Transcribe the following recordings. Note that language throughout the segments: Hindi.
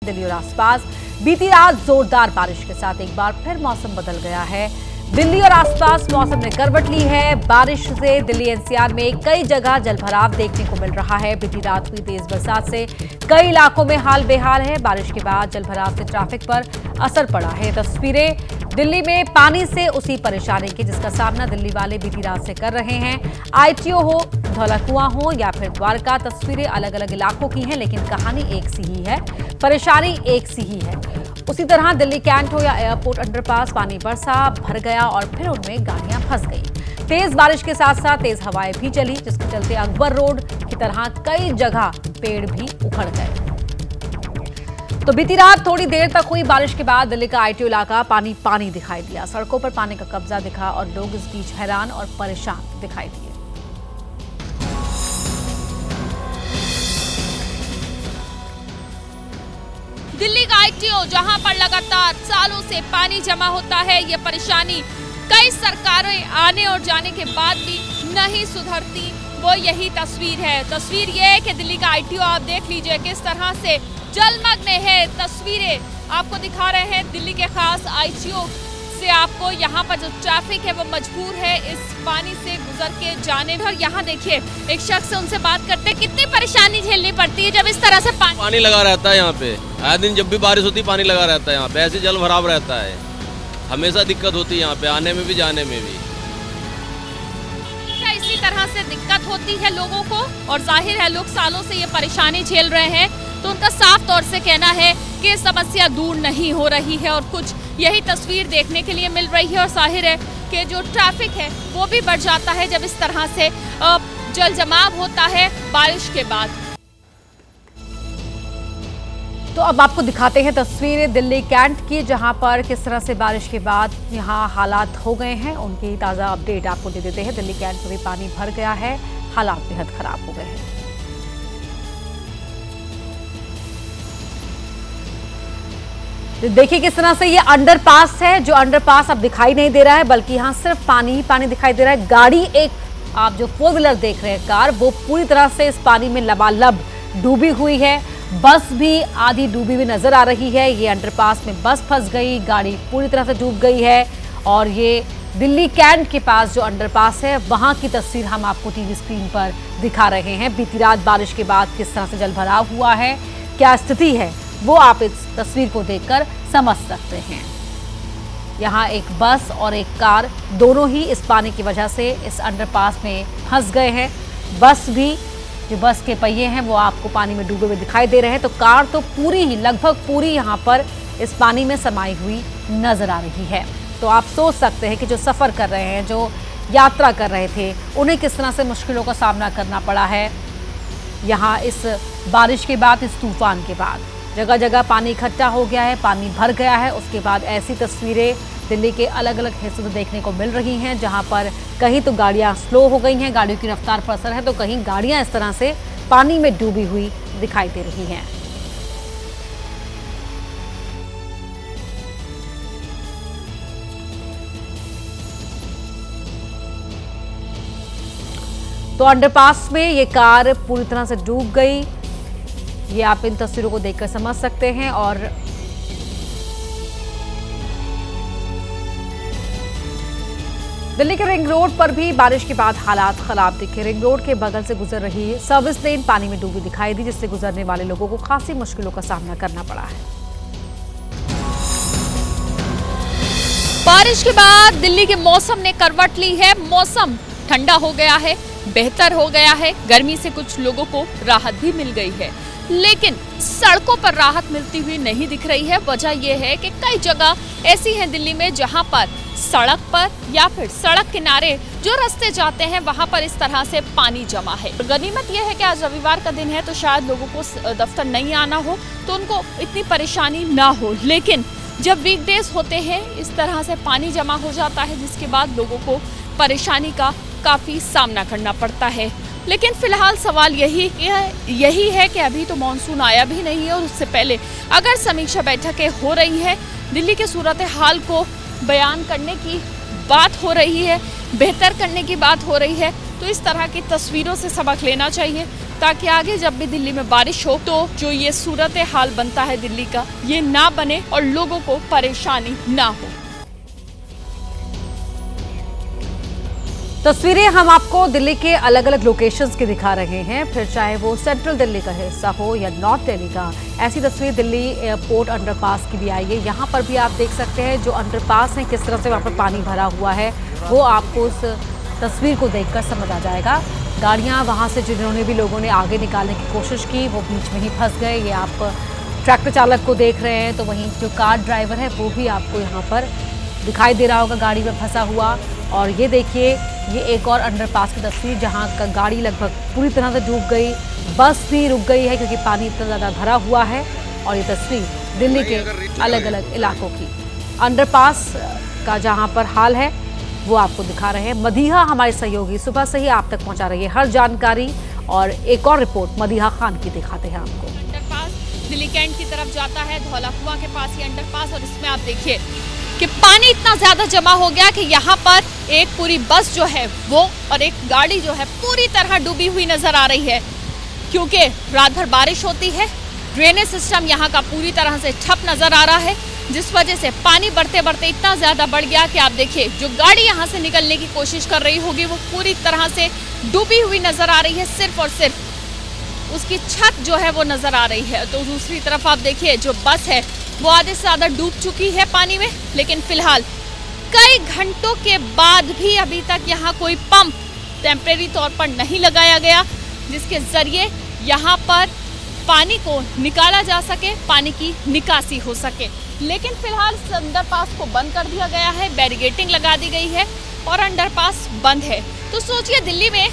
दिल्ली और आसपास बीती रात जोरदार बारिश के साथ एक बार फिर मौसम बदल गया है। दिल्ली और आसपास मौसम ने करवट ली है। बारिश से दिल्ली एनसीआर में कई जगह जलभराव देखने को मिल रहा है। बीती रात हुई तेज बरसात से कई इलाकों में हाल बेहाल है। बारिश के बाद जलभराव से ट्रैफिक पर असर पड़ा है। तस्वीरें दिल्ली में पानी से उसी परेशानी की जिसका सामना दिल्ली वाले बीती रात से कर रहे हैं। आईटीओ हो, धौलाकुआं हो या फिर द्वारका, तस्वीरें अलग अलग इलाकों की हैं, लेकिन कहानी एक सी ही है, परेशानी एक सी ही है। उसी तरह दिल्ली कैंट हो या एयरपोर्ट अंडरपास, पानी बरसा, भर गया और फिर उनमें गाड़ियां फंस गई। तेज बारिश के साथ साथ तेज हवाएं भी चली, जिसके चलते अकबर रोड की तरह कई जगह पेड़ भी उखड़ गए। तो बीती रात थोड़ी देर तक हुई बारिश के बाद दिल्ली का आईटीओ इलाका पानी पानी दिखाई दिया। सड़कों पर पानी का कब्जा दिखा और लोग इस बीच हैरान और परेशान दिखाई दिए। दिल्ली का आईटीओ जहां पर लगातार सालों से पानी जमा होता है, ये परेशानी कई सरकारें आने और जाने के बाद भी नहीं सुधरती, वो यही तस्वीर है। तस्वीर ये है कि दिल्ली का आईटीओ आप देख लीजिए किस तरह से जलमग्न है। तस्वीरें आपको दिखा रहे हैं दिल्ली के खास आईटीओ से। आपको यहाँ पर जो ट्रैफिक है वो मजबूर है इस पानी से गुजर के जाने में। और यहाँ देखिए एक शख्स से उनसे बात करते हैं, कितनी परेशानी झेलनी पड़ती है जब इस तरह से पानी लगा रहता है यहाँ पे। आए दिन जब भी बारिश होती है पानी लगा रहता है यहाँ पे, ऐसे जल भराव रहता है, हमेशा दिक्कत होती है यहाँ पे आने में भी जाने में भी। इसी तरह से दिक्कत होती है लोगों को और जाहिर है लोग सालों से ये परेशानी झेल रहे हैं, तो उनका साफ तौर से कहना है कि समस्या दूर नहीं हो रही है और कुछ यही तस्वीर देखने के लिए मिल रही है। और जाहिर है कि जो ट्रैफिक है वो भी बढ़ जाता है जब इस तरह से जल जमाव होता है बारिश के बाद। तो अब आपको दिखाते हैं तस्वीरें दिल्ली कैंट की, जहां पर किस तरह से बारिश के बाद यहां हालात हो गए हैं। उनकी ताज़ा अपडेट आपको दे देते हैं। दिल्ली कैंट में भी पानी भर गया है, हालात बेहद खराब हो गए हैं। देखिए किस तरह से ये अंडरपास है, जो अंडरपास अब दिखाई नहीं दे रहा है, बल्कि यहाँ सिर्फ पानी ही पानी दिखाई दे रहा है। गाड़ी, एक आप जो 4 व्हीलर देख रहे हैं कार, वो पूरी तरह से इस पानी में लबालब डूबी हुई है। बस भी आधी डूबी हुई नजर आ रही है। ये अंडरपास में बस फंस गई, गाड़ी पूरी तरह से डूब गई है। और ये दिल्ली कैंट के पास जो अंडरपास है वहां की तस्वीर हम आपको टीवी स्क्रीन पर दिखा रहे हैं। बीती रात बारिश के बाद किस तरह से जलभराव हुआ है, क्या स्थिति है, वो आप इस तस्वीर को देखकर समझ सकते हैं। यहाँ एक बस और एक कार दोनों ही इस पानी की वजह से इस अंडरपास में फंस गए हैं। बस भी, जो बस के पहिए हैं वो आपको पानी में डूबे हुए दिखाई दे रहे हैं, तो कार तो पूरी ही, लगभग पूरी यहाँ पर इस पानी में समाई हुई नजर आ रही है। तो आप सोच सकते हैं कि जो सफ़र कर रहे हैं, जो यात्रा कर रहे थे, उन्हें किस तरह से मुश्किलों का सामना करना पड़ा है। यहाँ इस बारिश के बाद, इस तूफान के बाद जगह जगह पानी इकट्ठा हो गया है, पानी भर गया है। उसके बाद ऐसी तस्वीरें दिल्ली के अलग अलग हिस्सों में देखने को मिल रही हैं, जहां पर कहीं तो गाड़ियां स्लो हो गई हैं, गाड़ियों की रफ्तार पर असर है, तो कहीं गाड़ियां इस तरह से पानी में डूबी हुई दिखाई दे रही हैं। तो अंडरपास में ये कार पूरी तरह से डूब गई, ये आप इन तस्वीरों को देखकर समझ सकते हैं। और दिल्ली के रिंग रोड पर भी बारिश के बाद हालात खराब दिखे। रिंग रोड के बगल से गुजर रही सर्विस लेन पानी में डूबी दिखाई दी, जिससे गुजरने वाले लोगों को खासी मुश्किलों का सामना करना पड़ा है। बारिश के बाद दिल्ली के मौसम ने करवट ली है। मौसम ठंडा हो गया है, बेहतर हो गया है, गर्मी से कुछ लोगों को राहत भी मिल गई है, लेकिन सड़कों पर राहत मिलती हुई नहीं दिख रही है। वजह यह है कि कई जगह ऐसी हैं दिल्ली में जहां पर सड़क पर या फिर सड़क किनारे जो रास्ते जाते हैं वहां पर इस तरह से पानी जमा है। गनीमत यह है कि आज रविवार का दिन है, तो शायद लोगों को दफ्तर नहीं आना हो तो उनको इतनी परेशानी ना हो, लेकिन जब वीकडेज होते हैं इस तरह से पानी जमा हो जाता है, जिसके बाद लोगों को परेशानी का काफ़ी सामना करना पड़ता है। लेकिन फिलहाल सवाल यही है कि अभी तो मानसून आया भी नहीं है और उससे पहले अगर समीक्षा बैठकें हो रही है, दिल्ली के सूरत हाल को बयान करने की बात हो रही है, बेहतर करने की बात हो रही है, तो इस तरह की तस्वीरों से सबक लेना चाहिए। ताकि आगे जब भी दिल्ली में बारिश हो तो जो ये सूरत हाल बनता है दिल्ली का, ये ना बने और लोगों को परेशानी ना हो। तस्वीरें हम आपको दिल्ली के अलग अलग लोकेशंस की दिखा रहे हैं, फिर चाहे वो सेंट्रल दिल्ली का हिस्सा हो या नॉर्थ दिल्ली का। ऐसी तस्वीर दिल्ली एयरपोर्ट अंडरपास की भी आई है। यहाँ पर भी आप देख सकते हैं जो अंडरपास है किस तरह से वहाँ पर पानी भरा हुआ है, वो आपको उस तस्वीर को देखकर समझ आ जाएगा। गाड़ियाँ वहाँ से जिन्होंने भी लोगों ने आगे निकालने की कोशिश की वो बीच में ही फंस गए। ये आप ट्रैक्टर चालक को देख रहे हैं, तो वहीं जो कार ड्राइवर है वो भी आपको यहाँ पर दिखाई दे रहा होगा गाड़ी में फंसा हुआ। और ये देखिए, ये एक और अंडरपास की तस्वीर जहां का गाड़ी लगभग पूरी तरह से डूब गई, बस भी रुक गई है क्योंकि पानी इतना ज़्यादा भरा हुआ है। और ये तस्वीर दिल्ली के अलग अलग इलाकों की अंडरपास का जहां पर हाल है वो आपको दिखा रहे हैं। मदीहा हमारे सहयोगी सुबह से ही आप तक पहुंचा रही है हर जानकारी, और एक और रिपोर्ट मदीहा खान की दिखाते हैं आपको। अंडरपास दिल्ली कैंट की तरफ जाता है, धौला कुआं के पास ही अंडरपास, और इसमें आप देखिए कि पानी इतना ज्यादा जमा हो गया कि यहाँ पर एक पूरी बस जो है वो और एक गाड़ी जो है पूरी तरह डूबी हुई नजर आ रही है, क्योंकि रात भर बारिश होती है। ड्रेनेज सिस्टम यहाँ का पूरी तरह से ठप नजर आ रहा है, जिस वजह से पानी बढ़ते बढ़ते इतना ज्यादा बढ़ गया कि आप देखिए जो गाड़ी यहाँ से निकलने की कोशिश कर रही होगी वो पूरी तरह से डूबी हुई नजर आ रही है। सिर्फ और सिर्फ उसकी छत जो है वो नजर आ रही है। तो दूसरी तरफ आप देखिए जो बस है वो आधे से ज्यादा डूब चुकी है पानी में, लेकिन फिलहाल कई घंटों के बाद भी अभी तक यहाँ कोई पंप टेम्परेरी तौर पर नहीं लगाया गया जिसके जरिए यहाँ पर पानी को निकाला जा सके, पानी की निकासी हो सके। लेकिन फिलहाल अंडरपास को बंद कर दिया गया है, बैरिकेडिंग लगा दी गई है और अंडरपास बंद है। तो सोचिए दिल्ली में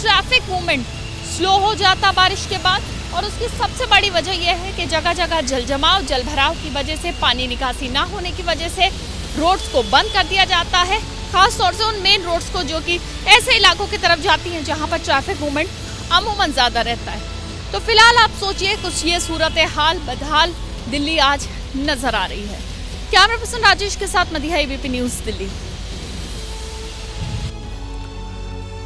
ट्रैफिक मूवमेंट स्लो हो जाता बारिश के बाद, और उसकी सबसे बड़ी वजह यह है कि जगह जगह जलजमाव, जलभराव की वजह से, पानी निकासी ना होने की वजह से रोड्स को बंद कर दिया जाता है, खास तौर से उन मेन रोड्स को जो कि ऐसे इलाकों की तरफ जाती हैं जहां पर ट्रैफिक मूवमेंट अमूमन ज्यादा रहता है। तो फिलहाल आप सोचिए कुछ ये सूरत हाल बदहाल दिल्ली आज नजर आ रही है। कैमरा पर्सन राजेश के साथ मदीहा, एबीपी न्यूज दिल्ली।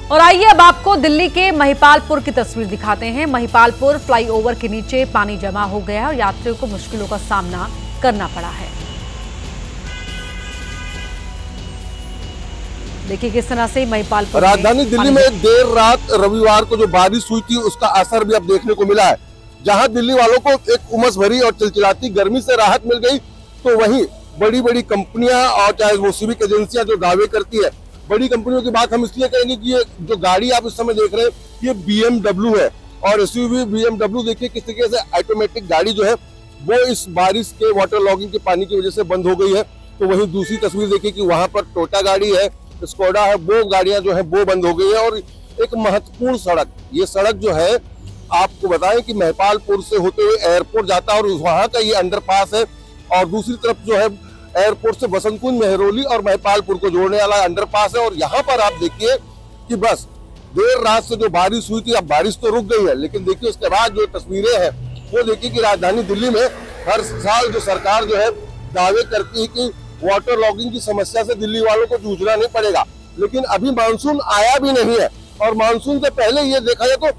और आइए अब आपको दिल्ली के महिपालपुर की तस्वीर दिखाते हैं। महिपालपुर फ्लाईओवर के नीचे पानी जमा हो गया है और यात्रियों को मुश्किलों का सामना करना पड़ा है। देखिए किस तरह से महिपालपुर राजधानी दिल्ली में देर रात रविवार को जो बारिश हुई थी उसका असर भी अब देखने को मिला है। जहां दिल्ली वालों को एक उमस भरी और चिलचिलाती गर्मी से राहत मिल गई, तो वहीं बड़ी बड़ी कंपनियां और चाहे वो सिविक एजेंसियां जो दावे करती है, बड़ी कंपनियों की बात हम इसलिए कहेंगे कि ये जो गाड़ी आप इस समय देख रहे हैं ये BMW है, और एसयूवी BMW देखिए किस तरीके से ऑटोमेटिक गाड़ी जो है वो इस बारिश के वाटर लॉगिंग के पानी की वजह से बंद हो गई है। तो वहीं दूसरी तस्वीर देखिए कि वहां पर टोटा गाड़ी है, स्कोडा है, वो गाड़ियां जो है वो बंद हो गई है। और एक महत्वपूर्ण सड़क, ये सड़क जो है आपको बताएं कि महिपालपुर से होते हुए एयरपोर्ट जाता है और वहां का ये अंडरपास है, और दूसरी तरफ जो है एयरपोर्ट से बसंत कुंज, मेहरौली और महिपालपुर को जोड़ने वाला अंडरपास है। और यहाँ पर आप देखिए कि बस देर रात से जो बारिश हुई थी, अब बारिश तो रुक गई है, लेकिन देखिए उसके बाद जो तस्वीरें हैं वो देखिए कि राजधानी दिल्ली में हर साल जो सरकार जो है दावे करती है कि वाटर लॉगिंग की समस्या से दिल्ली वालों को जूझना नहीं पड़ेगा, लेकिन अभी मानसून आया भी नहीं है। और मानसून से पहले ये देखा जाए तो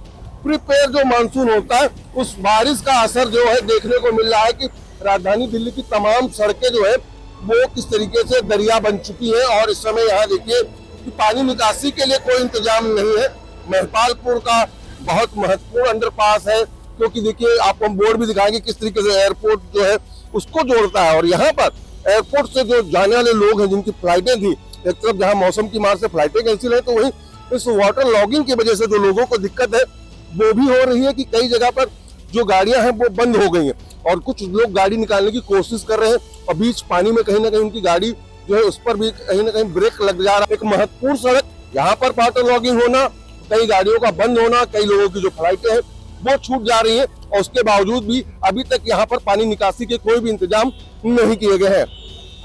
प्रिपेयर जो मानसून होता है उस बारिश का असर जो है देखने को मिल रहा है कि राजधानी दिल्ली की तमाम सड़कें जो है वो किस तरीके से दरिया बन चुकी है। और इस समय यहाँ देखिए कि पानी निकासी के लिए कोई इंतजाम नहीं है। महिपालपुर का बहुत महत्वपूर्ण अंडरपास है, क्योंकि देखिए आपको हम बोर्ड भी दिखाएंगे किस तरीके से एयरपोर्ट जो है उसको जोड़ता है। और यहाँ पर एयरपोर्ट से जो जाने वाले लोग हैं जिनकी फ्लाइटें थी, एक तरफ जहाँ मौसम की मार से फ्लाइटें कैंसिल है, तो वहीं इस वाटर लॉगिंग की वजह से जो लोगों को दिक्कत है वो भी हो रही है कि कई जगह पर जो गाड़ियां हैं वो बंद हो गई हैं और कुछ लोग गाड़ी निकालने की कोशिश कर रहे हैं और बीच पानी में कहीं ना कहीं उनकी गाड़ी जो है उस पर भी कहीं ना कहीं ब्रेक लग जा रहा है। एक महत्वपूर्ण सड़क, यहाँ पर वाटर लॉगिंग होना, कई गाड़ियों का बंद होना, कई लोगों की जो फ्लाइटें हैं वो छूट जा रही है, और उसके बावजूद भी अभी तक यहाँ पर पानी निकासी के कोई भी इंतजाम नहीं किए गए हैं।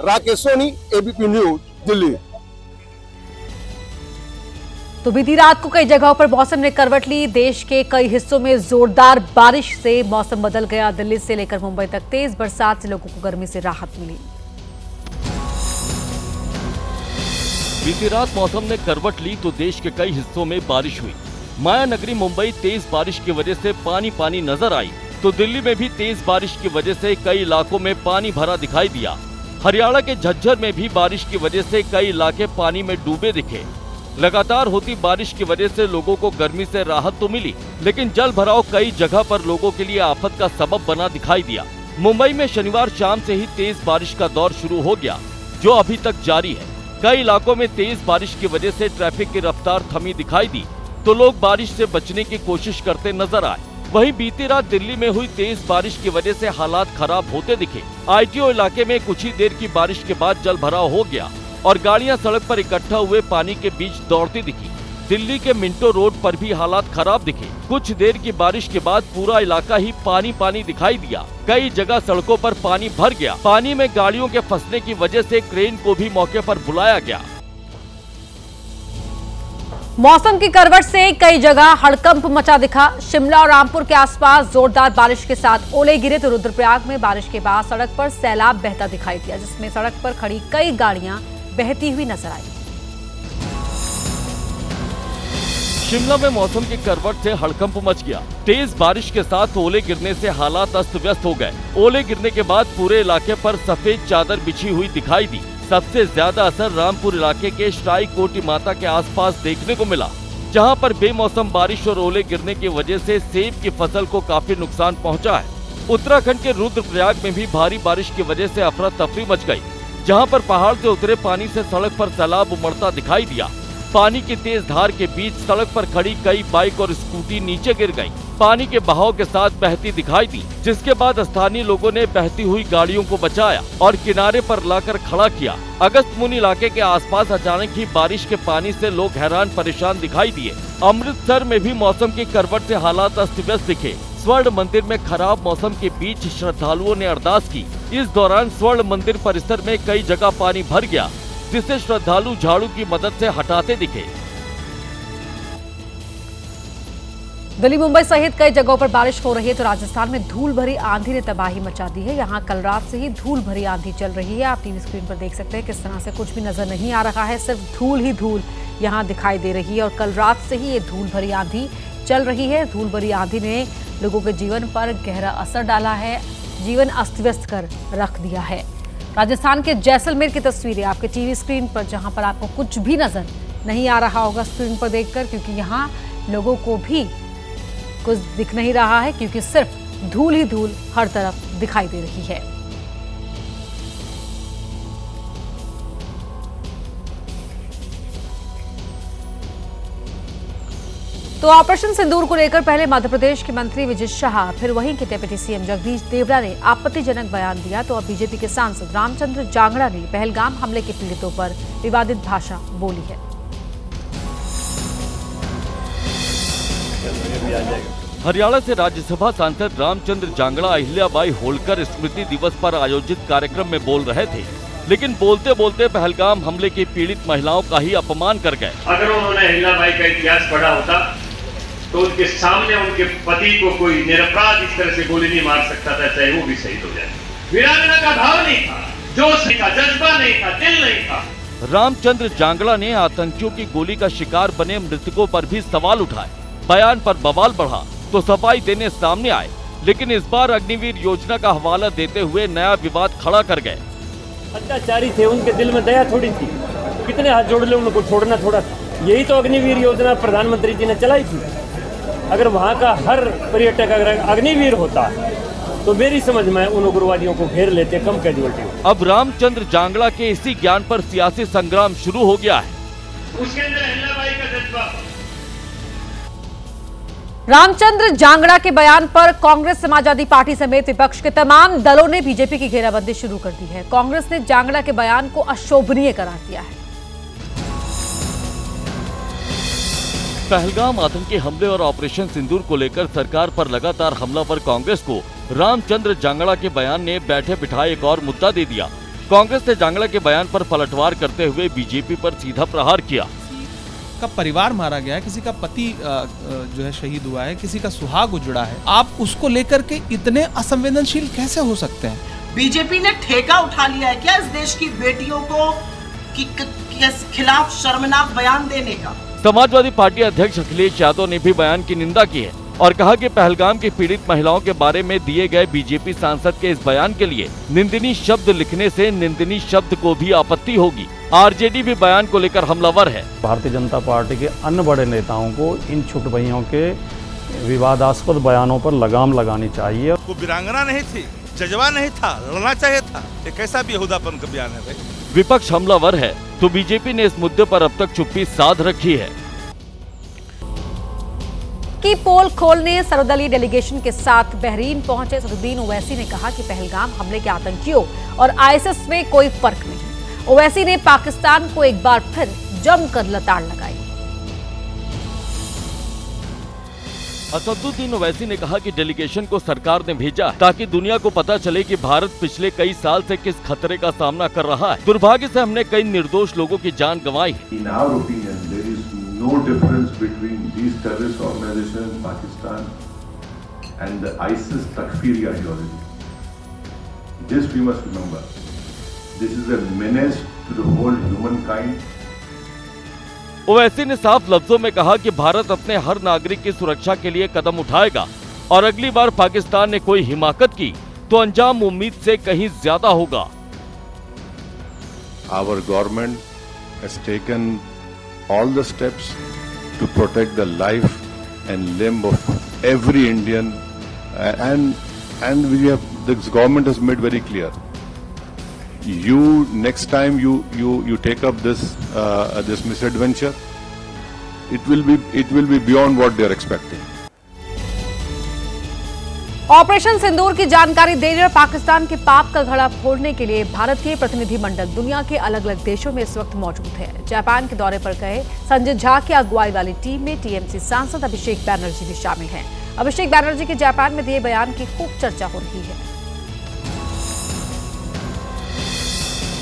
Rakesh Soni, ABP news, Delhi. तो बीती रात को कई जगहों पर मौसम ने करवट ली। देश के कई हिस्सों में जोरदार बारिश से मौसम बदल गया। दिल्ली से लेकर मुंबई तक तेज बरसात से लोगों को गर्मी से राहत मिली। बीती रात मौसम ने करवट ली तो देश के कई हिस्सों में बारिश हुई। मायानगरी मुंबई तेज बारिश की वजह से पानी पानी नजर आई, तो दिल्ली में भी तेज बारिश की वजह से कई इलाकों में पानी भरा दिखाई दिया। हरियाणा के झज्जर में भी बारिश की वजह से कई इलाके पानी में डूबे दिखे। लगातार होती बारिश की वजह से लोगों को गर्मी से राहत तो मिली, लेकिन जल भराव कई जगह पर लोगों के लिए आफत का सबब बना दिखाई दिया। मुंबई में शनिवार शाम से ही तेज बारिश का दौर शुरू हो गया, जो अभी तक जारी है। कई इलाकों में तेज बारिश की वजह से ट्रैफिक की रफ्तार थमी दिखाई दी, तो लोग बारिश से बचने की कोशिश करते नजर आए। वहीं बीती रात दिल्ली में हुई तेज बारिश की वजह से हालात खराब होते दिखे। ITO इलाके में कुछ ही देर की बारिश के बाद जल भराव हो गया और गाड़ियां सड़क पर इकट्ठा हुए पानी के बीच दौड़ती दिखी। दिल्ली के मिंटो रोड पर भी हालात खराब दिखे। कुछ देर की बारिश के बाद पूरा इलाका ही पानी पानी दिखाई दिया। कई जगह सड़कों पर पानी भर गया। पानी में गाड़ियों के फंसने की वजह से क्रेन को भी मौके पर बुलाया गया। मौसम की करवट से कई जगह हड़कंप मचा दिखा। शिमला और रामपुर के आसपास जोरदार बारिश के साथ ओले गिरे, तो रुद्रप्रयाग में बारिश के बाद सड़क पर सैलाब बहता दिखाई दिया, जिसमें सड़क पर खड़ी कई गाड़ियां बहती हुई नजर आई। शिमला में मौसम की करवट से हड़कंप मच गया। तेज बारिश के साथ ओले गिरने से हालात अस्त व्यस्त हो गए। ओले गिरने के बाद पूरे इलाके पर सफेद चादर बिछी हुई दिखाई दी। सबसे ज्यादा असर रामपुर इलाके के श्राई कोटी माता के आसपास देखने को मिला, जहां पर बेमौसम बारिश और ओले गिरने की वजह से सेब की फसल को काफी नुकसान पहुंचा है। उत्तराखंड के रुद्रप्रयाग में भी भारी बारिश की वजह से अफरा तफरी मच गई, जहां पर पहाड़ से उतरे पानी से सड़क पर सैलाब उमड़ता दिखाई दिया। पानी की तेज धार के बीच सड़क पर खड़ी कई बाइक और स्कूटी नीचे गिर गईं। पानी के बहाव के साथ बहती दिखाई दी, जिसके बाद स्थानीय लोगों ने बहती हुई गाड़ियों को बचाया और किनारे पर लाकर खड़ा किया। अगस्त्यमुनि इलाके के आसपास अचानक ही बारिश के पानी से लोग हैरान परेशान दिखाई दिए। अमृतसर में भी मौसम की करवट से हालात अस्त व्यस्त दिखे। स्वर्ण मंदिर में खराब मौसम के बीच श्रद्धालुओं ने अरदास की। इस दौरान स्वर्ण मंदिर परिसर में कई जगह पानी भर गया, जिसे श्रद्धालु झाड़ू की मदद से हटाते दिखे। दिल्ली मुंबई सहित कई जगहों पर बारिश हो रही है, तो राजस्थान में धूल भरी आंधी ने तबाही मचा दी है। यहाँ कल रात से ही धूल भरी आंधी चल रही है। आप टीवी स्क्रीन पर देख सकते हैं किस तरह से कुछ भी नजर नहीं आ रहा है, सिर्फ धूल ही धूल यहाँ दिखाई दे रही है। और कल रात से ही ये धूल भरी आंधी चल रही है। धूल भरी आंधी ने लोगों के जीवन पर गहरा असर डाला है, जीवन अस्त व्यस्त कर रख दिया है। राजस्थान के जैसलमेर की तस्वीरें आपके टीवी स्क्रीन पर, जहां पर आपको कुछ भी नजर नहीं आ रहा होगा स्क्रीन पर देखकर, क्योंकि यहाँ लोगों को भी कुछ दिख नहीं रहा है, क्योंकि सिर्फ धूल ही धूल हर तरफ दिखाई दे रही है। तो ऑपरेशन सिंदूर को लेकर पहले मध्य प्रदेश के मंत्री विजय शाह, फिर वहीं के डिप्टी सीएम जगदीश देवड़ा ने आपत्तिजनक बयान दिया, तो अब बीजेपी के सांसद रामचंद्र जांगड़ा ने पहलगाम हमले के पीड़ितों पर विवादित भाषा बोली है। हरियाणा से राज्यसभा सांसद रामचंद्र जांगड़ा अहिल्याबाई होलकर स्मृति दिवस पर आयोजित कार्यक्रम में बोल रहे थे, लेकिन बोलते बोलते पहलगाम हमले की पीड़ित महिलाओं का ही अपमान कर गए। अगर उन्होंने अहिल्याबाई का इतिहास पढ़ा होता तो उनके सामने उनके पति को कोई निरपराध इस तरह से गोली नहीं मार सकता था, चाहे वो भी शहीद हो जाए। वीरांगना का भाव नहीं था, जोश नहीं था, जज्बा नहीं था, दिल नहीं था। रामचंद्र जांगड़ा ने आतंकियों की गोली का शिकार बने मृतकों पर भी सवाल उठाए। बयान पर बवाल बढ़ा तो सफाई देने सामने आए, लेकिन इस बार अग्निवीर योजना का हवाला देते हुए नया विवाद खड़ा कर गए। अत्याचारी थे, उनके दिल में दया थोड़ी थी, कितने हाथ जोड़ ले उनको छोड़ना थोड़ा था। यही तो अग्निवीर योजना प्रधानमंत्री जी ने चलाई थी। अगर वहाँ का हर पर्यटक अगर अग्निवीर होता तो मेरी समझ में उन उग्रवादियों को घेर लेते, कम कैजुअलिटी हो। अब रामचंद्र जांगड़ा के इसी ज्ञान पर सियासी संग्राम शुरू हो गया है। उसके अंदर अहिल्याबाई का जज्बा। रामचंद्र जांगड़ा के बयान पर कांग्रेस समाजवादी पार्टी समेत विपक्ष के तमाम दलों ने बीजेपी की घेराबंदी शुरू कर दी है। कांग्रेस ने जांगड़ा के बयान को अशोभनीय करार दिया है। पहलगाम आतंकी हमले और ऑपरेशन सिंदूर को लेकर सरकार पर लगातार हमलावर कांग्रेस को रामचंद्र जांगड़ा के बयान ने बैठे बिठाए एक और मुद्दा दे दिया। कांग्रेस ने जांगड़ा के बयान पर पलटवार करते हुए बीजेपी पर सीधा प्रहार किया। का परिवार मारा गया है, किसी का पति जो है शहीद हुआ है, किसी का सुहाग उजड़ा है, आप उसको लेकर के इतने असंवेदनशील कैसे हो सकते हैं? बीजेपी ने ठेका उठा लिया है क्या इस देश की बेटियों को के खिलाफ शर्मनाक बयान देने का? समाजवादी पार्टी अध्यक्ष अखिलेश यादव ने भी बयान की निंदा की है और कहा कि पहलगाम की पीड़ित महिलाओं के बारे में दिए गए बीजेपी सांसद के इस बयान के लिए निंदनीय शब्द लिखने से निंदनीय शब्द को भी आपत्ति होगी। आरजेडी भी बयान को लेकर हमलावर है। भारतीय जनता पार्टी के अन्य बड़े नेताओं को इन छोटे भाइयों के विवादास्पद बयानों पर लगाम लगानी चाहिए। वो वीरांगना नहीं थी, जज्बा नहीं था, लड़ना चाहिए था। ये कैसा बेहुदापन का बयान है भाई। विपक्ष हमलावर है तो बीजेपी ने इस मुद्दे पर अब तक चुप्पी साध रखी है। की पोल खोलने सर्वदलीय डेलीगेशन के साथ बहरीन पहुंचे सदुद्दीन ओवैसी ने कहा कि पहलगाम हमले के आतंकियों और आईएसआईएस में कोई फर्क नहीं। ओवैसी ने पाकिस्तान को एक बार फिर जमकर लताड़ लगाई। असदुद्दीन ओवैसी ने कहा कि डेलीगेशन को सरकार ने भेजा ताकि दुनिया को पता चले कि भारत पिछले कई साल से किस खतरे का सामना कर रहा है। दुर्भाग्य से हमने कई निर्दोष लोगों की जान गंवाई। No difference between these terrorist organizations in Pakistan and the ISIS Takfiri ideology. This we must remember. This is a menace to the whole humankind. Owaisi ने साफ लफ्जों में कहा कि भारत अपने हर नागरिक की सुरक्षा के लिए कदम उठाएगा और अगली बार पाकिस्तान ने कोई हिमाकत की तो अंजाम उम्मीद से कहीं ज्यादा होगा। Our government has taken all the steps to protect the life and limb of every Indian, and this government has made very clear. Next time you take up this misadventure, it will be beyond what they are expecting. Operation Sindoor की जानकारी देने और पाकिस्तान के पाप का घड़ा फोड़ने के लिए भारतीय प्रतिनिधिमंडल दुनिया के अलग अलग देशों में इस वक्त मौजूद है। जापान के दौरे पर गए संजय झा की अगुवाई वाली टीम में टीएमसी सांसद अभिषेक बैनर्जी भी शामिल हैं। अभिषेक बैनर्जी के जापान में दिए बयान की खूब चर्चा हो रही है।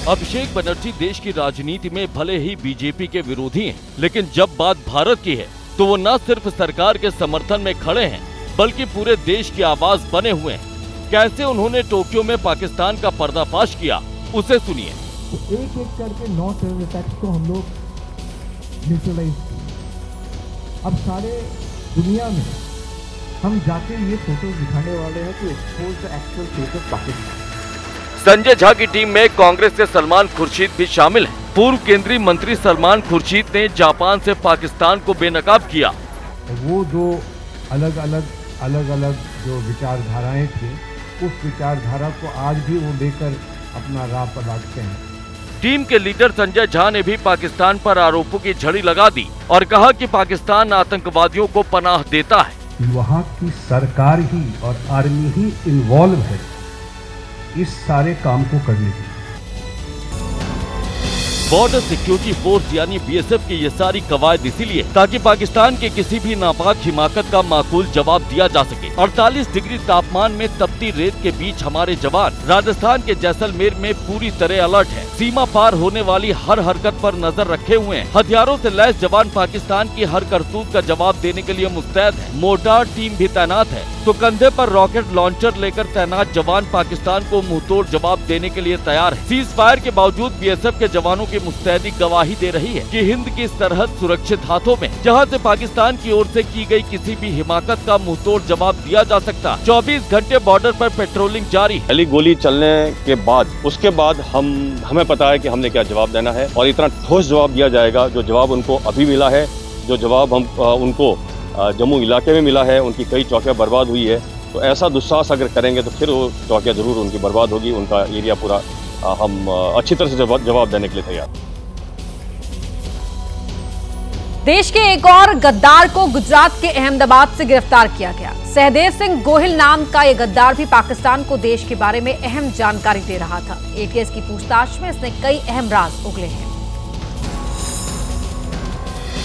अभिषेक बनर्जी देश की राजनीति में भले ही बीजेपी के विरोधी हैं, लेकिन जब बात भारत की है तो वो न सिर्फ सरकार के समर्थन में खड़े हैं बल्कि पूरे देश की आवाज बने हुए हैं। कैसे उन्होंने टोक्यो में पाकिस्तान का पर्दाफाश किया, उसे सुनिए। एक एक करके 9 टेरर अटैक्स को हम लोग न्यूट्रलाइज किए। अब सारे दुनिया में हम जाके ये फोटो दिखाने वाले हैं कि expose the actual face of Pakistan. Sanjay Jha की टीम में कांग्रेस से सलमान खुर्शीद भी शामिल हैं। पूर्व केंद्रीय मंत्री सलमान खुर्शीद ने जापान से पाकिस्तान को बेनकाब किया। वो जो अलग अलग जो विचारधाराएं थी, उस विचारधारा को आज भी वो लेकर अपना राह पर लागते हैं। टीम के लीडर संजय झा ने भी पाकिस्तान पर आरोपों की झड़ी लगा दी और कहा कि पाकिस्तान आतंकवादियों को पनाह देता है। वहाँ की सरकार ही और आर्मी ही इन्वॉल्व है इस सारे काम को करने के लिए। बॉर्डर सिक्योरिटी फोर्स यानी बीएसएफ की ये सारी कवायद इसीलिए ताकि पाकिस्तान के किसी भी नापाक हिमाकत का माकूल जवाब दिया जा सके। 48 डिग्री तापमान में तपती रेत के बीच हमारे जवान राजस्थान के जैसलमेर में पूरी तरह अलर्ट है। सीमा पार होने वाली हर हरकत पर नजर रखे हुए हैं। हथियारों से लैस जवान पाकिस्तान की हर करतूत का जवाब देने के लिए मुस्तैद है। मोर्टार टीम भी तैनात है तो कंधे पर रॉकेट लॉन्चर लेकर तैनात जवान पाकिस्तान को मुंहतोड़ जवाब देने के लिए तैयार है। सीज फायर के बावजूद बीएसएफ के जवानों की मुस्तैदी गवाही दे रही है कि हिंद की सरहद सुरक्षित हाथों में, जहां से पाकिस्तान की ओर से की गई किसी भी हिमाकत का मुंहतोड़ जवाब दिया जा सकता। 24 घंटे बॉर्डर पर पेट्रोलिंग जारी। पहली गोली चलने के बाद उसके बाद हमें पता है कि हमने क्या जवाब देना है और इतना ठोस जवाब दिया जाएगा जो जवाब उनको अभी मिला है, जो जवाब हम उनको जम्मू इलाके में मिला है। उनकी कई चौकियां बर्बाद हुई है, तो ऐसा दुस्साहस अगर करेंगे तो फिर वो चौकियां जरूर उनकी बर्बाद होगी। उनका एरिया पूरा हम अच्छी तरह से जवाब देने के लिए तैयार। देश के एक और गद्दार को गुजरात के अहमदाबाद से गिरफ्तार किया गया। सहदेव सिंह गोहिल नाम का यह गद्दार भी पाकिस्तान को देश के बारे में अहम जानकारी दे रहा था। एटीएस की पूछताछ में इसने कई अहम राज उगले हैं।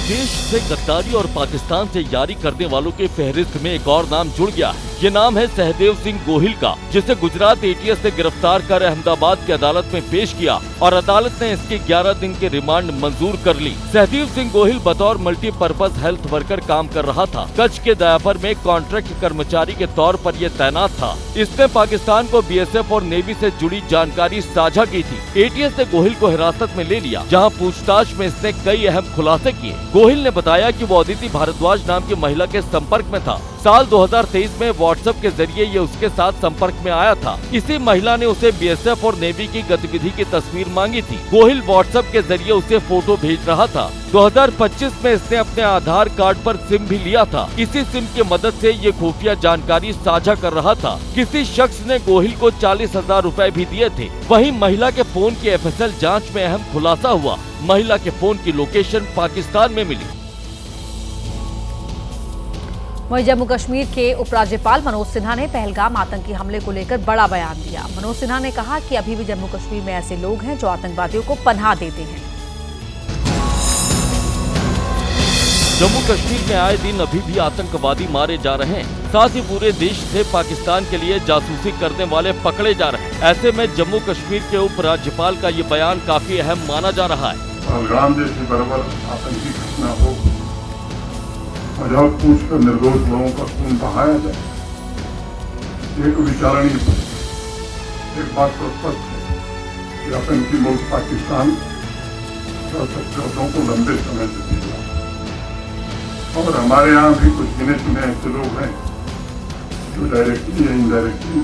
देश से गद्दारी और पाकिस्तान से यारी करने वालों के फहरिस्त में एक और नाम जुड़ गया है। ये नाम है सहदेव सिंह गोहिल का, जिसे गुजरात एटीएस ने गिरफ्तार कर अहमदाबाद की अदालत में पेश किया और अदालत ने इसके 11 दिन के रिमांड मंजूर कर ली। सहदेव सिंह गोहिल बतौर मल्टीपर्पज हेल्थ वर्कर काम कर रहा था। कच्छ के दयापर में कॉन्ट्रैक्ट कर्मचारी के तौर पर ये तैनात था। इसने पाकिस्तान को बीएसएफ और नेवी से जुड़ी जानकारी साझा की थी। एटीएस ने गोहिल को हिरासत में ले लिया, जहां पूछताछ में इसने कई अहम खुलासे किए। गोहिल ने बताया कि वो अदिति भारद्वाज नाम की महिला के संपर्क में था। साल 2023 में व्हाट्सएप के जरिए ये उसके साथ संपर्क में आया था। इसी महिला ने उसे बीएसएफ और नेवी की गतिविधि की तस्वीर मांगी थी। गोहिल व्हाट्सएप के जरिए उसे फोटो भेज रहा था। 2025 में इसने अपने आधार कार्ड पर सिम भी लिया था। इसी सिम की मदद से ये खुफिया जानकारी साझा कर रहा था। किसी शख्स ने गोहिल को 40,000 रुपए भी दिए थे। वहीं महिला के फोन की एफएसएल जांच में अहम खुलासा हुआ। महिला के फोन की लोकेशन पाकिस्तान में मिली। वहीं जम्मू कश्मीर के उपराज्यपाल मनोज सिन्हा ने पहलगाम आतंकी हमले को लेकर बड़ा बयान दिया। मनोज सिन्हा ने कहा कि अभी भी जम्मू कश्मीर में ऐसे लोग हैं जो आतंकवादियों को पनाह देते हैं। जम्मू कश्मीर में आए दिन अभी भी आतंकवादी मारे जा रहे हैं। साथ ही पूरे देश से पाकिस्तान के लिए जासूसी करने वाले पकड़े जा रहे हैं। ऐसे में जम्मू कश्मीर के उपराज्यपाल का ये बयान काफी अहम माना जा रहा है। पहलगाम जैसी बर्बर आतंकी घटना हो, मजाक पूछकर निर्दोष लोगों का खून बहाया जाए, एक विचारणीय है। एक बात तो स्पष्ट है कि आतंकी मुल्क पाकिस्तान को लंबे समय से दी रहा है और हमारे यहाँ भी कुछ गिने चुने ऐसे लोग हैं जो डायरेक्टली या इनडायरेक्टली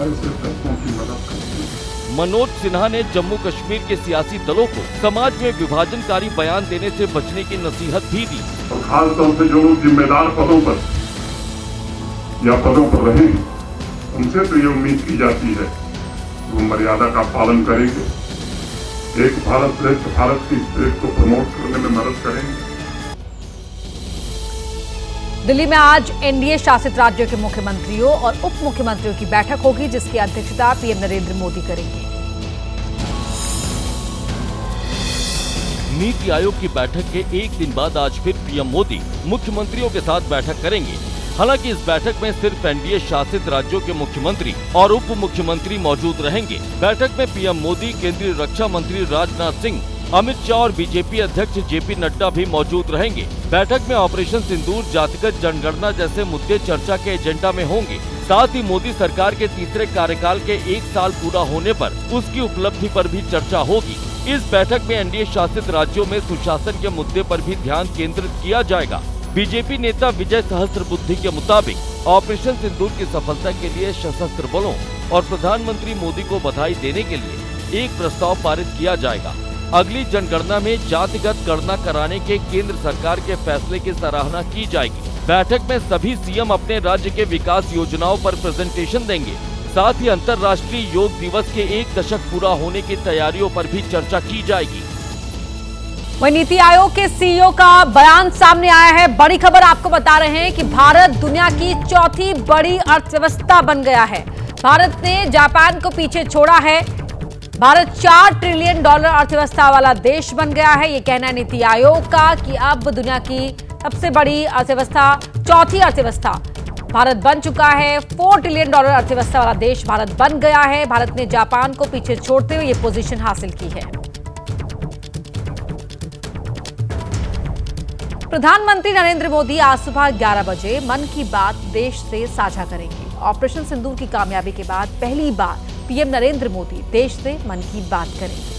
ऐसे तत्वों की मदद करते हैं। मनोज सिन्हा ने जम्मू कश्मीर के सियासी दलों को समाज में विभाजनकारी बयान देने से बचने की नसीहत भी दी। और खास तौर से जो लोग जिम्मेदार पदों पर या पदों पर रहे हैं, उनसे तो ये उम्मीद की जाती है कि वो मर्यादा का पालन करेंगे, एक भारत श्रेष्ठ भारत की स्पिरिट को प्रमोट करने में मदद करेंगे। दिल्ली में आज एनडीए शासित राज्यों के मुख्यमंत्रियों और उप मुख्यमंत्रियों की बैठक होगी, जिसकी अध्यक्षता पीएम नरेंद्र मोदी करेंगे। नीति आयोग की बैठक के एक दिन बाद आज फिर पीएम मोदी मुख्यमंत्रियों के साथ बैठक करेंगे। हालांकि इस बैठक में सिर्फ एनडीए शासित राज्यों के मुख्यमंत्री और उप मुख्यमंत्री मौजूद रहेंगे। बैठक में पीएम मोदी, केंद्रीय रक्षा मंत्री राजनाथ सिंह, अमित शाह और बीजेपी अध्यक्ष जेपी नड्डा भी मौजूद रहेंगे। बैठक में ऑपरेशन सिंदूर, जातिगत जनगणना जैसे मुद्दे चर्चा के एजेंडा में होंगे। साथ ही मोदी सरकार के तीसरे कार्यकाल के 1 साल पूरा होने पर उसकी उपलब्धि पर भी चर्चा होगी। इस बैठक में एनडीए शासित राज्यों में सुशासन के मुद्दे पर भी ध्यान केंद्रित किया जाएगा। बीजेपी नेता विजय सहस्त्रबुद्धे के मुताबिक ऑपरेशन सिंदूर की सफलता के लिए सशस्त्र बलों और प्रधानमंत्री मोदी को बधाई देने के लिए एक प्रस्ताव पारित किया जाएगा। अगली जनगणना में जातिगत गणना कराने के केंद्र सरकार के फैसले की सराहना की जाएगी। बैठक में सभी सीएम अपने राज्य के विकास योजनाओं पर प्रेजेंटेशन देंगे। साथ ही अंतर्राष्ट्रीय योग दिवस के 1 दशक पूरा होने की तैयारियों पर भी चर्चा की जाएगी। वहीं नीति आयोग के सीईओ का बयान सामने आया है। बड़ी खबर आपको बता रहे हैं कि भारत दुनिया की चौथी बड़ी अर्थव्यवस्था बन गया है। भारत ने जापान को पीछे छोड़ा है। भारत $4 ट्रिलियन अर्थव्यवस्था वाला देश बन गया है। ये कहना है नीति आयोग का कि अब दुनिया की सबसे बड़ी अर्थव्यवस्था, चौथी अर्थव्यवस्था भारत बन चुका है। $4 ट्रिलियन अर्थव्यवस्था वाला देश भारत बन गया है। भारत ने जापान को पीछे छोड़ते हुए ये पोजीशन हासिल की है। प्रधानमंत्री नरेंद्र मोदी आज सुबह 11 बजे मन की बात देश से साझा करेंगे। ऑपरेशन सिंदूर की कामयाबी के बाद पहली बार पीएम नरेंद्र मोदी देश से मन की बात करेंगे।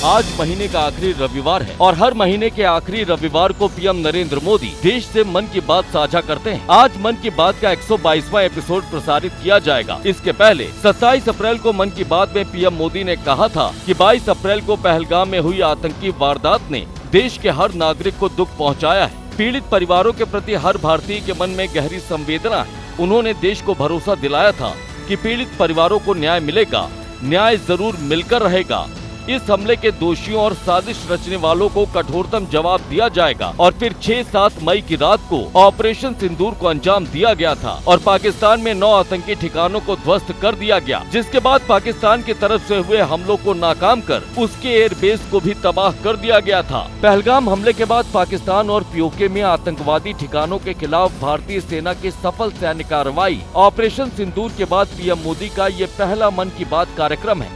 आज महीने का आखिरी रविवार है और हर महीने के आखिरी रविवार को पीएम नरेंद्र मोदी देश से मन की बात साझा करते हैं। आज मन की बात का 122वां एपिसोड प्रसारित किया जाएगा। इसके पहले 27 अप्रैल को मन की बात में पीएम मोदी ने कहा था कि 22 अप्रैल को पहलगाम में हुई आतंकी वारदात ने देश के हर नागरिक को दुख पहुँचाया है। पीड़ित परिवारों के प्रति हर भारतीय के मन में गहरी संवेदना है। उन्होंने देश को भरोसा दिलाया था कि पीड़ित परिवारों को न्याय मिलेगा, न्याय जरूर मिलकर रहेगा। इस हमले के दोषियों और साजिश रचने वालों को कठोरतम जवाब दिया जाएगा। और फिर 6-7 मई की रात को ऑपरेशन सिंदूर को अंजाम दिया गया था और पाकिस्तान में 9 आतंकी ठिकानों को ध्वस्त कर दिया गया, जिसके बाद पाकिस्तान की तरफ से हुए हमलों को नाकाम कर उसके एयरबेस को भी तबाह कर दिया गया था। पहलगाम हमले के बाद पाकिस्तान और पीओके में आतंकवादी ठिकानों के खिलाफ भारतीय सेना की सफल सैन्य कार्रवाई ऑपरेशन सिंदूर के बाद पीएम मोदी का ये पहला मन की बात कार्यक्रम है।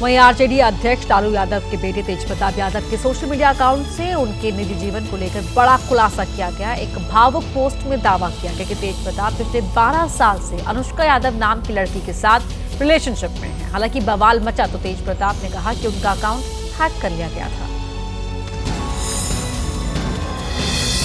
वहीं आरजेडी अध्यक्ष लालू यादव के बेटे तेजप्रताप यादव के सोशल मीडिया अकाउंट से उनके निजी जीवन को लेकर बड़ा खुलासा किया गया। एक भावुक पोस्ट में दावा किया गया कि तेजप्रताप पिछले 12 साल से अनुष्का यादव नाम की लड़की के साथ रिलेशनशिप में है। हालांकि बवाल मचा तो तेजप्रताप ने कहा कि उनका अकाउंट हैक कर लिया गया था।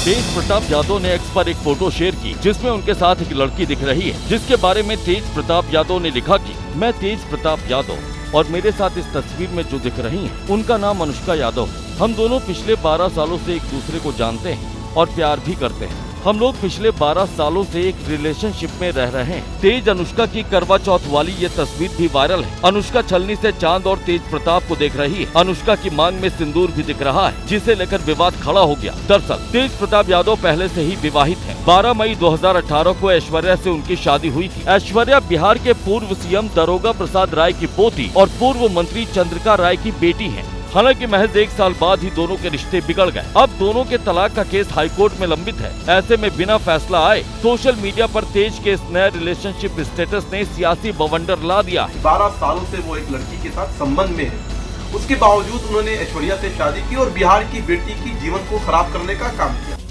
तेजप्रताप यादव ने एक्स पर एक फोटो शेयर की जिसमें उनके साथ एक लड़की दिख रही है, जिसके बारे में तेजप्रताप यादव ने लिखा कि मैं तेजप्रताप यादव और मेरे साथ इस तस्वीर में जो दिख रही हैं, उनका नाम अनुष्का यादव है। हम दोनों पिछले 12 सालों से एक दूसरे को जानते हैं और प्यार भी करते हैं। हम लोग पिछले 12 सालों से एक रिलेशनशिप में रह रहे हैं। तेज अनुष्का की करवा चौथ वाली ये तस्वीर भी वायरल है। अनुष्का छलनी से चांद और तेज प्रताप को देख रही है। अनुष्का की मांग में सिंदूर भी दिख रहा है, जिसे लेकर विवाद खड़ा हो गया। दरअसल तेज प्रताप यादव पहले से ही विवाहित है। 12 मई 2018 को ऐश्वर्या से उनकी शादी हुई थी। ऐश्वर्या बिहार के पूर्व सीएम दारोगा प्रसाद राय की पोती और पूर्व मंत्री चंद्रिका राय की बेटी है। हालांकि महज 1 साल बाद ही दोनों के रिश्ते बिगड़ गए। अब दोनों के तलाक का केस हाईकोर्ट में लंबित है। ऐसे में बिना फैसला आए सोशल मीडिया पर तेज के इस नए रिलेशनशिप स्टेटस ने सियासी बवंडर ला दिया है। 12 सालों से वो एक लड़की के साथ संबंध में है, उसके बावजूद उन्होंने ऐश्वर्या से शादी की और बिहार की बेटी की जीवन को खराब करने का काम किया।